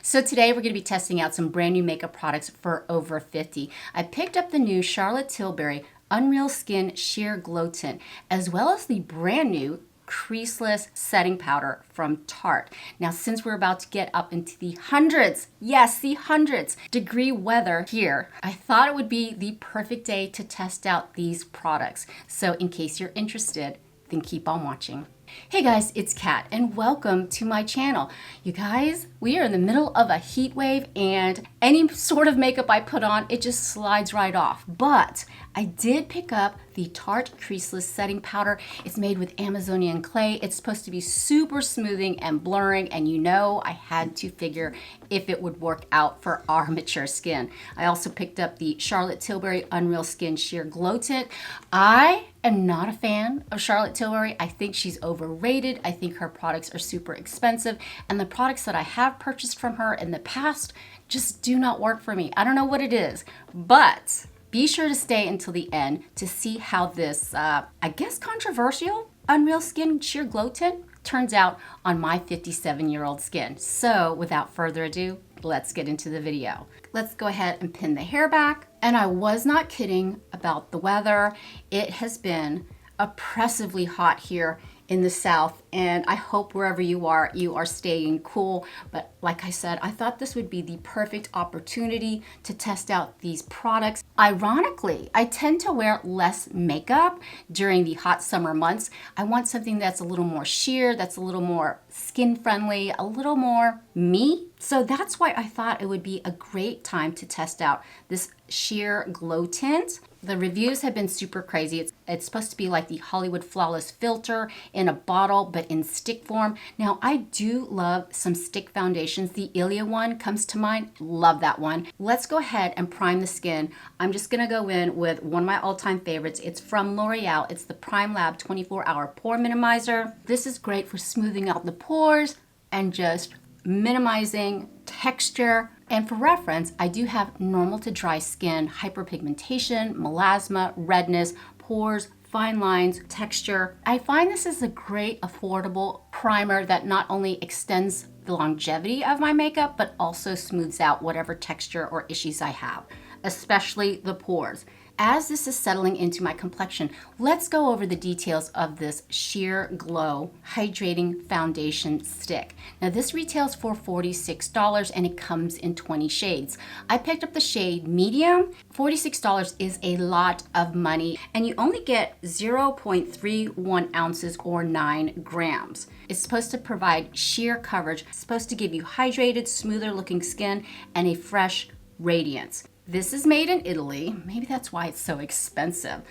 So today we're going to be testing out some brand new makeup products for over 50. I picked up the new Charlotte Tilbury Unreal Skin Sheer Glow Tint, as well as the brand new Creaseless setting powder from Tarte. Now, since we're about to get up into the hundreds, yes, the hundreds degree weather here, I thought it would be the perfect day to test out these products. So in case you're interested, then keep on watching. Hey guys, it's Kat and welcome to my channel. You guys, we are in the middle of a heat wave and any sort of makeup I put on, it just slides right off. But I did pick up the Tarte Creaseless setting powder. It's made with Amazonian clay. It's supposed to be super smoothing and blurring, and you know I had to figure if it would work out for our mature skin. I also picked up the Charlotte Tilbury Unreal Skin Sheer Glow Tint. I am not a fan of Charlotte Tilbury. I think she's overrated. I think her products are super expensive, and the products that I have purchased from her in the past just do not work for me. I don't know what it is, but be sure to stay until the end to see how this, I guess, controversial Unreal Skin Sheer Glow Tint turns out on my 57-year-old skin. So without further ado, let's get into the video. Let's go ahead and pin the hair back. And I was not kidding about the weather. It has been oppressively hot here in the South, and I hope wherever you are staying cool. But like I said, I thought this would be the perfect opportunity to test out these products. Ironically, I tend to wear less makeup during the hot summer months. I want something that's a little more sheer, that's a little more skin friendly, a little more me. So that's why I thought it would be a great time to test out this sheer glow tint. The reviews have been super crazy. It's supposed to be like the Hollywood Flawless filter in a bottle, but in stick form. Now, I do love some stick foundations. The Ilia one comes to mind. Love that one. Let's go ahead and prime the skin. I'm just gonna go in with one of my all-time favorites. It's from L'Oreal. It's the Prime Lab 24-Hour Pore Minimizer. This is great for smoothing out the pores and just minimizing texture. And for reference, I do have normal to dry skin, hyperpigmentation, melasma, redness, pores, fine lines, texture. I find this is a great affordable primer that not only extends the longevity of my makeup, but also smooths out whatever texture or issues I have, especially the pores. As this is settling into my complexion, let's go over the details of this Sheer Glow Hydrating Foundation Stick. Now this retails for $46 and it comes in 20 shades. I picked up the shade medium. $46 is a lot of money, and you only get 0.31 ounces or 9 grams. It's supposed to provide sheer coverage, it's supposed to give you hydrated, smoother looking skin and a fresh radiance. This is made in Italy. Maybe that's why it's so expensive.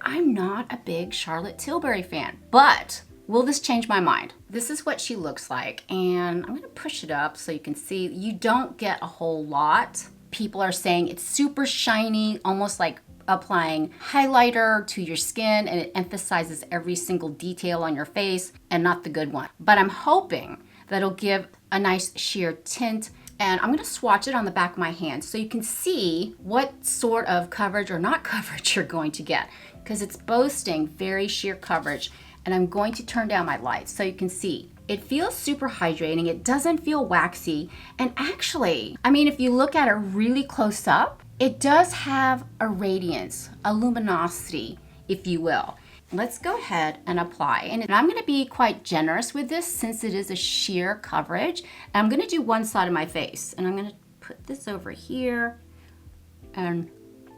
I'm not a big Charlotte Tilbury fan, but will this change my mind? This is what she looks like, and I'm gonna push it up so you can see. You don't get a whole lot. People are saying it's super shiny, almost like applying highlighter to your skin, and it emphasizes every single detail on your face, and not the good one. But I'm hoping that it'll give a nice sheer tint. And I'm gonna swatch it on the back of my hand so you can see what sort of coverage or not coverage you're going to get, because it's boasting very sheer coverage. And I'm going to turn down my lights so you can see. It feels super hydrating, it doesn't feel waxy. And actually, I mean, if you look at it really close up, it does have a radiance, a luminosity, if you will. Let's go ahead and apply. And I'm gonna be quite generous with this since it is a sheer coverage. I'm gonna do one side of my face, and I'm gonna put this over here and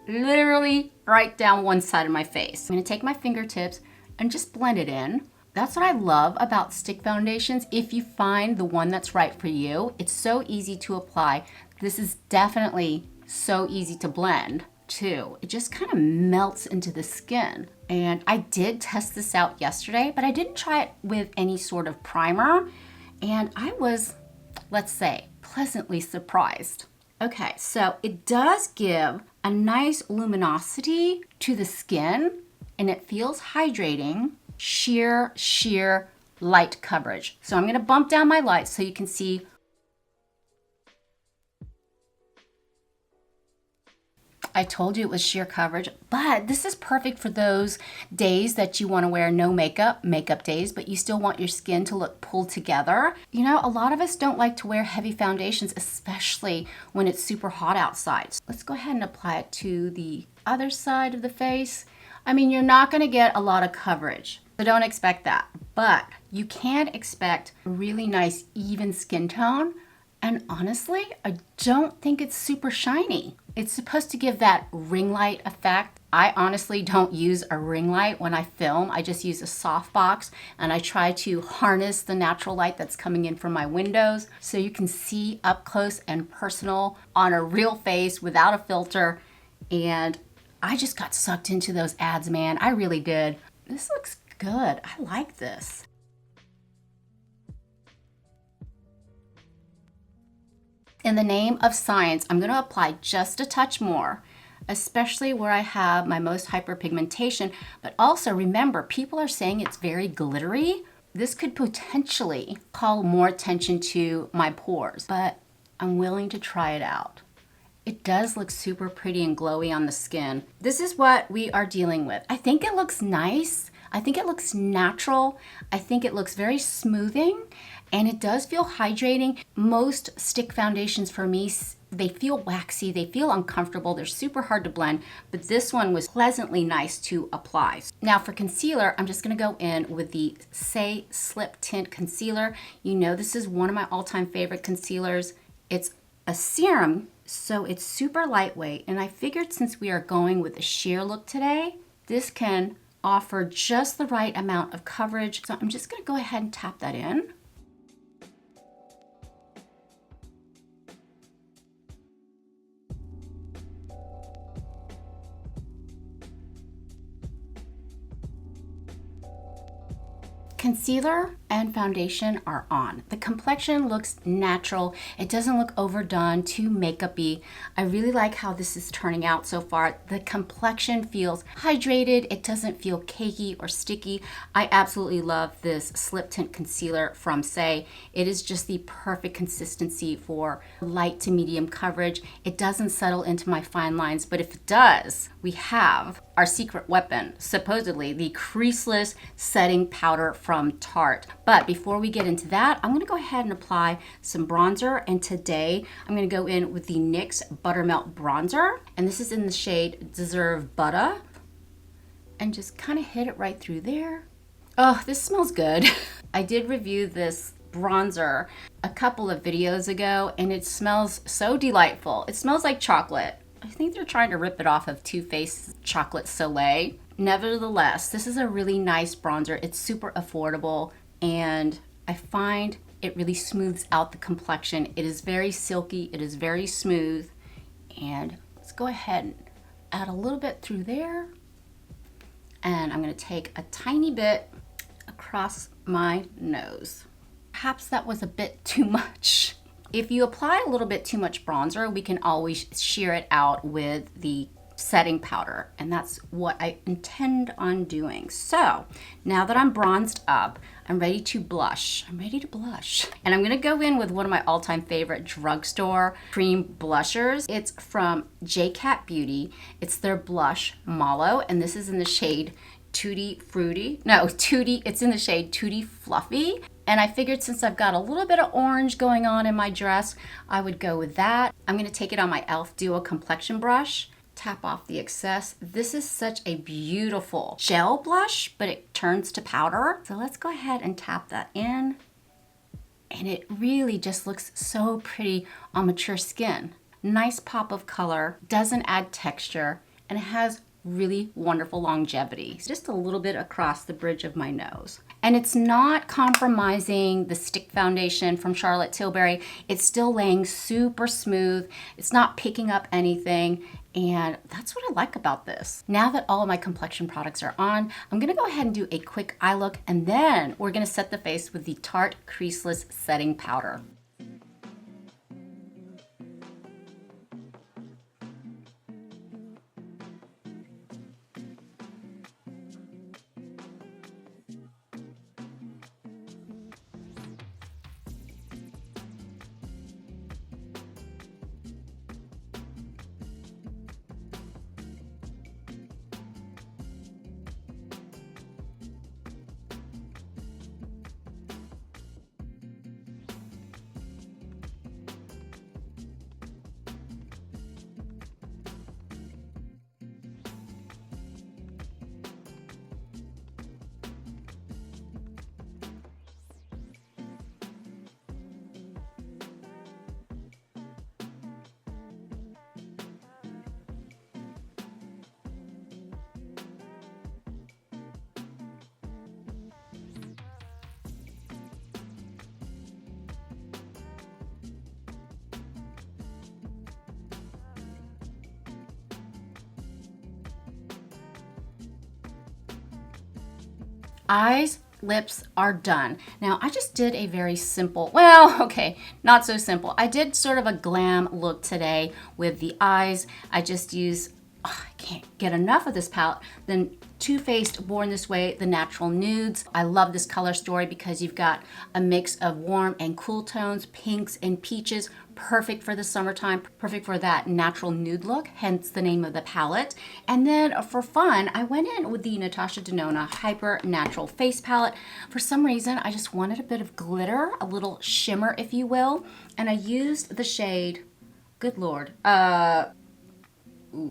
literally right down one side of my face. I'm gonna take my fingertips and just blend it in. That's what I love about stick foundations. If you find the one that's right for you, it's so easy to apply. This is definitely so easy to blend too. It just kind of melts into the skin. And I did test this out yesterday, but I didn't try it with any sort of primer. And I was, let's say, pleasantly surprised. Okay, so it does give a nice luminosity to the skin, and it feels hydrating, sheer light coverage. So I'm gonna bump down my light so you can see. I told you it was sheer coverage, but this is perfect for those days that you want to wear no makeup, makeup days, but you still want your skin to look pulled together. You know, a lot of us don't like to wear heavy foundations, especially when it's super hot outside. So let's go ahead and apply it to the other side of the face. I mean, you're not going to get a lot of coverage, so don't expect that, but you can expect a really nice even skin tone. And honestly, I don't think it's super shiny. It's supposed to give that ring light effect. I honestly don't use a ring light when I film. I just use a softbox and I try to harness the natural light that's coming in from my windows so you can see up close and personal on a real face without a filter. And I just got sucked into those ads, man. I really did. This looks good. I like this. In the name of science, I'm going to apply just a touch more, especially where I have my most hyperpigmentation. But also remember, people are saying it's very glittery. This could potentially call more attention to my pores, but I'm willing to try it out. It does look super pretty and glowy on the skin. This is what we are dealing with. I think it looks nice. I think it looks natural. I think it looks very smoothing, and it does feel hydrating. Most stick foundations for me, they feel waxy, they feel uncomfortable, they're super hard to blend, but this one was pleasantly nice to apply. Now for concealer, I'm just gonna go in with the Say Slip Tint Concealer. You know this is one of my all-time favorite concealers. It's a serum, so it's super lightweight, and I figured since we are going with a sheer look today, this can offer just the right amount of coverage. So I'm just gonna go ahead and tap that in. Concealer and foundation are on. The complexion looks natural. It doesn't look overdone, too makeup-y. I really like how this is turning out so far. The complexion feels hydrated. It doesn't feel cakey or sticky. I absolutely love this Slip Tint Concealer from Say. It is just the perfect consistency for light to medium coverage. It doesn't settle into my fine lines, but if it does, we have our secret weapon, supposedly the Creaseless setting powder from Tarte. But before we get into that, I'm gonna go ahead and apply some bronzer, and today I'm gonna go in with the NYX Buttermelt bronzer, and this is in the shade Deserve Butta, and just kind of hit it right through there. Oh, this smells good. I did review this bronzer a couple of videos ago, and it smells so delightful. It smells like chocolate. I think they're trying to rip it off of Too Faced Chocolate Soleil. Nevertheless, this is a really nice bronzer. It's super affordable, and I find it really smooths out the complexion. It is very silky, it is very smooth, and let's go ahead and add a little bit through there. And I'm gonna take a tiny bit across my nose. Perhaps that was a bit too much. If you apply a little bit too much bronzer, we can always sheer it out with the setting powder, and that's what I intend on doing. So now that I'm bronzed up, I'm ready to blush. I'm ready to blush. And I'm gonna go in with one of my all-time favorite drugstore cream blushers. It's from JCat Beauty. It's their blush Mallow, and this is in the shade Tutti Fruity. No, Tutti, it's in the shade Tutti Fluffy. And I figured since I've got a little bit of orange going on in my dress, I would go with that. I'm gonna take it on my e.l.f. Duo Complexion brush, tap off the excess. This is such a beautiful gel blush, but it turns to powder. So let's go ahead and tap that in. And it really just looks so pretty on mature skin. Nice pop of color, doesn't add texture, and it has really wonderful longevity. Just a little bit across the bridge of my nose. And it's not compromising the stick foundation from Charlotte Tilbury. It's still laying super smooth. It's not picking up anything. And that's what I like about this. Now that all of my complexion products are on, I'm gonna go ahead and do a quick eye look, and then we're gonna set the face with the Tarte Creaseless Setting Powder. Eyes, lips are done. Now I just did a very simple, well, okay, not so simple. I did sort of a glam look today with the eyes. I just used, oh, I can't get enough of this palette. Then Too Faced Born This Way, the Natural Nudes. I love this color story because you've got a mix of warm and cool tones, pinks and peaches, perfect for the summertime, perfect for that natural nude look, hence the name of the palette. And then for fun, I went in with the Natasha Denona Hyper Natural Face Palette. For some reason, I just wanted a bit of glitter, a little shimmer, if you will. And I used the shade, good Lord,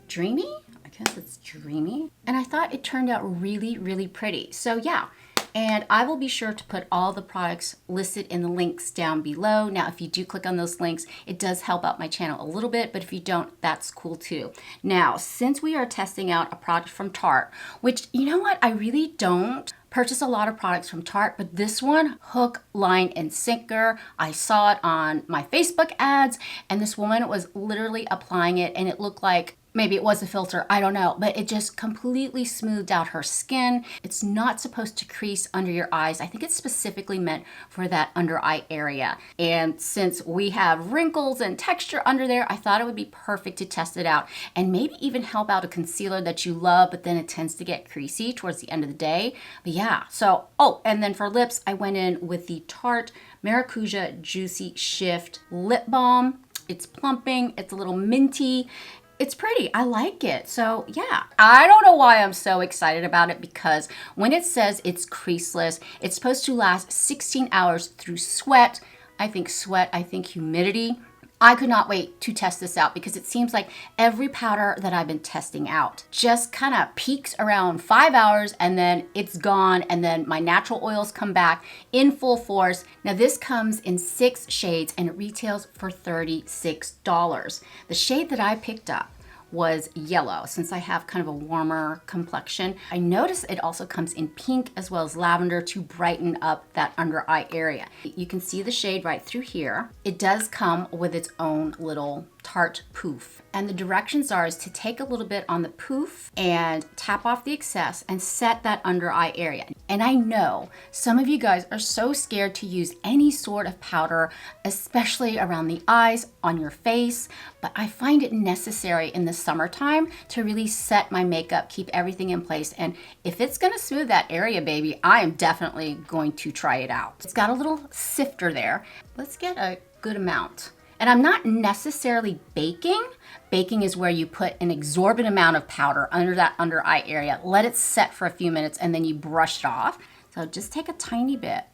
Dreamy? I guess it's Dreamy. And I thought it turned out really, really pretty. So yeah, and I will be sure to put all the products listed in the links down below. Now, if you do click on those links, it does help out my channel a little bit, but if you don't, that's cool too. Now, since we are testing out a product from Tarte, which, you know what, I really don't purchase a lot of products from Tarte, but this one, hook, line, and sinker. I saw it on my Facebook ads, and this woman was literally applying it, and it looked like, maybe it was a filter, I don't know, but it just completely smoothed out her skin. It's not supposed to crease under your eyes. I think it's specifically meant for that under eye area. And since we have wrinkles and texture under there, I thought it would be perfect to test it out and maybe even help out a concealer that you love, but then it tends to get creasy towards the end of the day. But yeah, so, oh, and then for lips, I went in with the Tarte Maracuja Juicy Shift Lip Balm. It's plumping, it's a little minty. It's pretty. I like it. So yeah, I don't know why I'm so excited about it, because when it says it's creaseless, it's supposed to last 16 hours through sweat. I think humidity. I could not wait to test this out because it seems like every powder that I've been testing out just kind of peaks around 5 hours and then it's gone, and then my natural oils come back in full force. Now this comes in 6 shades and it retails for $36. The shade that I picked up was yellow, since I have kind of a warmer complexion. I noticed it also comes in pink as well as lavender to brighten up that under eye area. You can see the shade right through here. It does come with its own little Tarte poof. And the directions are is to take a little bit on the poof and tap off the excess and set that under eye area. And I know some of you guys are so scared to use any sort of powder, especially around the eyes, on your face, but I find it necessary in the summertime to really set my makeup, keep everything in place. And if it's gonna smooth that area, baby, I am definitely going to try it out. It's got a little sifter there. Let's get a good amount. And I'm not necessarily baking. Baking is where you put an exorbitant amount of powder under that under eye area, let it set for a few minutes, and then you brush it off. So just take a tiny bit.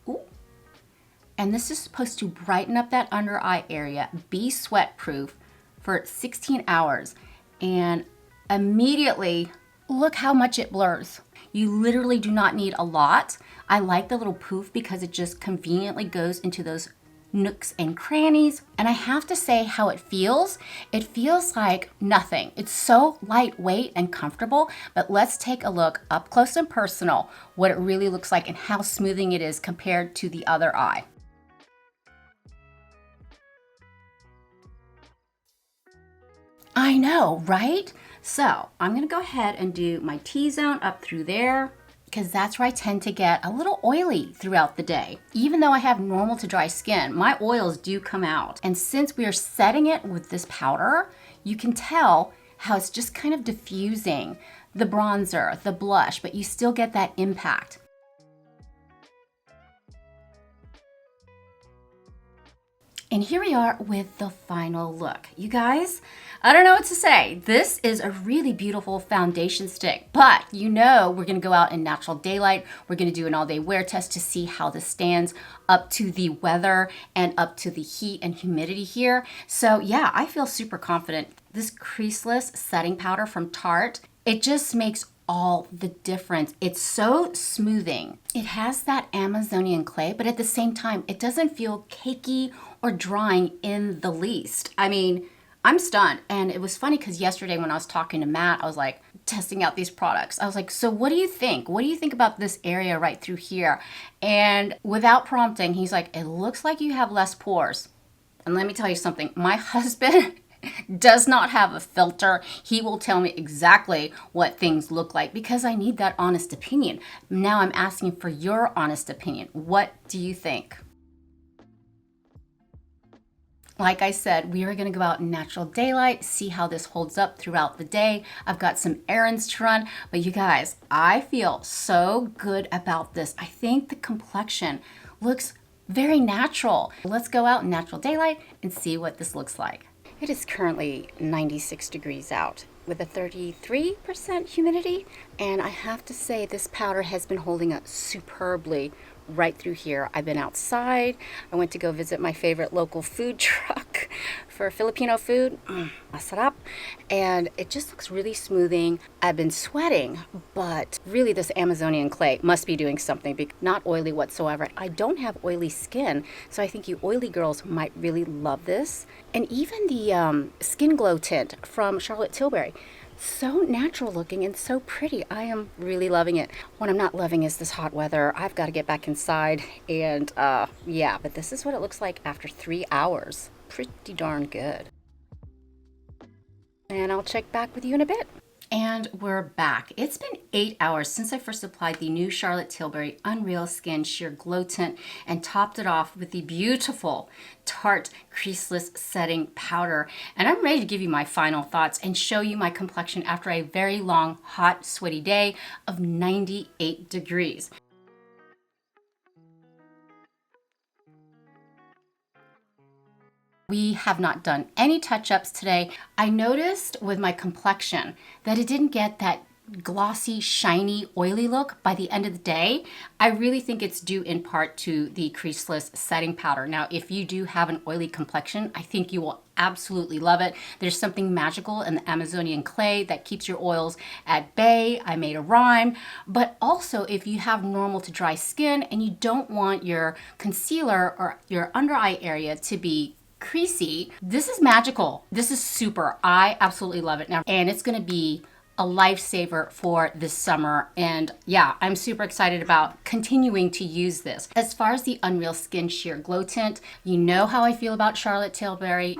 Ooh. And this is supposed to brighten up that under eye area, be sweat proof for 16 hours. And immediately, look how much it blurs. You literally do not need a lot. I like the little poof because it just conveniently goes into those nooks and crannies. And I have to say how it feels like nothing. It's so lightweight and comfortable, but let's take a look up close and personal what it really looks like and how smoothing it is compared to the other eye. I know, right? So I'm gonna go ahead and do my T-zone up through there, because that's where I tend to get a little oily throughout the day. Even though I have normal to dry skin, my oils do come out. And since we are setting it with this powder, you can tell how it's just kind of diffusing the bronzer, the blush, but you still get that impact. And here we are with the final look. You guys, I don't know what to say. This is a really beautiful foundation stick, but you know we're gonna go out in natural daylight. We're gonna do an all-day wear test to see how this stands up to the weather and up to the heat and humidity here. So yeah, I feel super confident. This creaseless setting powder from Tarte, it just makes all the difference. It's so smoothing. It has that Amazonian clay, but at the same time, it doesn't feel cakey or drying in the least. I mean, I'm stunned. And it was funny because yesterday when I was talking to Matt, I was like testing out these products. I was like, so what do you think? What do you think about this area right through here? And without prompting, he's like, it looks like you have less pores. And let me tell you something, my husband does not have a filter. He will tell me exactly what things look like because I need that honest opinion. Now I'm asking for your honest opinion. What do you think? Like I said, we are going to go out in natural daylight, see how this holds up throughout the day. I've got some errands to run, but you guys, I feel so good about this. I think the complexion looks very natural. Let's go out in natural daylight and see what this looks like. It is currently 96 degrees out with a 33% humidity, and I have to say this powder has been holding up superbly right through here. I've been outside. I went to go visit my favorite local food truck for Filipino food, masarap, and it just looks really smoothing. I've been sweating, but really this Amazonian clay must be doing something, not oily whatsoever. I don't have oily skin, so I think you oily girls might really love this. And even the Skin Glow tint from Charlotte Tilbury, so natural looking and so pretty. I am really loving it. What I'm not loving is this hot weather. I've got to get back inside, and yeah, but this is what it looks like after 3 hours. Pretty darn good. And I'll check back with you in a bit. And we're back. It's been 8 hours since I first applied the new Charlotte Tilbury Unreal Skin Sheer Glow Tint and topped it off with the beautiful Tarte Creaseless Setting Powder. And I'm ready to give you my final thoughts and show you my complexion after a very long, hot, sweaty day of 98 degrees. We have not done any touch-ups today. I noticed with my complexion that it didn't get that glossy, shiny, oily look by the end of the day. I really think it's due in part to the Creaseless setting powder. Now, if you do have an oily complexion, I think you will absolutely love it. There's something magical in the Amazonian clay that keeps your oils at bay. I made a rhyme. But also, if you have normal to dry skin and you don't want your concealer or your under eye area to be creasy, this is magical. This is super. I absolutely love it now, and it's going to be a lifesaver for this summer. And yeah, I'm super excited about continuing to use this. As far as the Unreal Skin Sheer Glow Tint, you know how I feel about Charlotte Tilbury.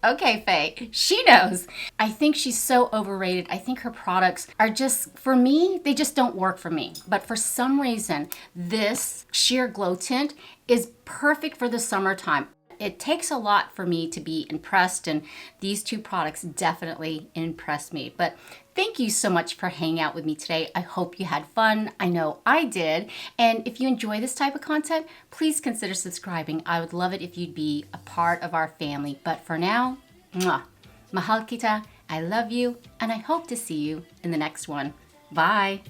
Okay, Faye, she knows. I think she's so overrated. I think her products are just, for me, they just don't work for me. But for some reason, this Sheer Glow Tint is perfect for the summertime. It takes a lot for me to be impressed, and these two products definitely impressed me. But thank you so much for hanging out with me today. I hope you had fun. I know I did. And if you enjoy this type of content, please consider subscribing. I would love it if you'd be a part of our family. But for now, mwah, mahal kita, I love you, and I hope to see you in the next one. Bye.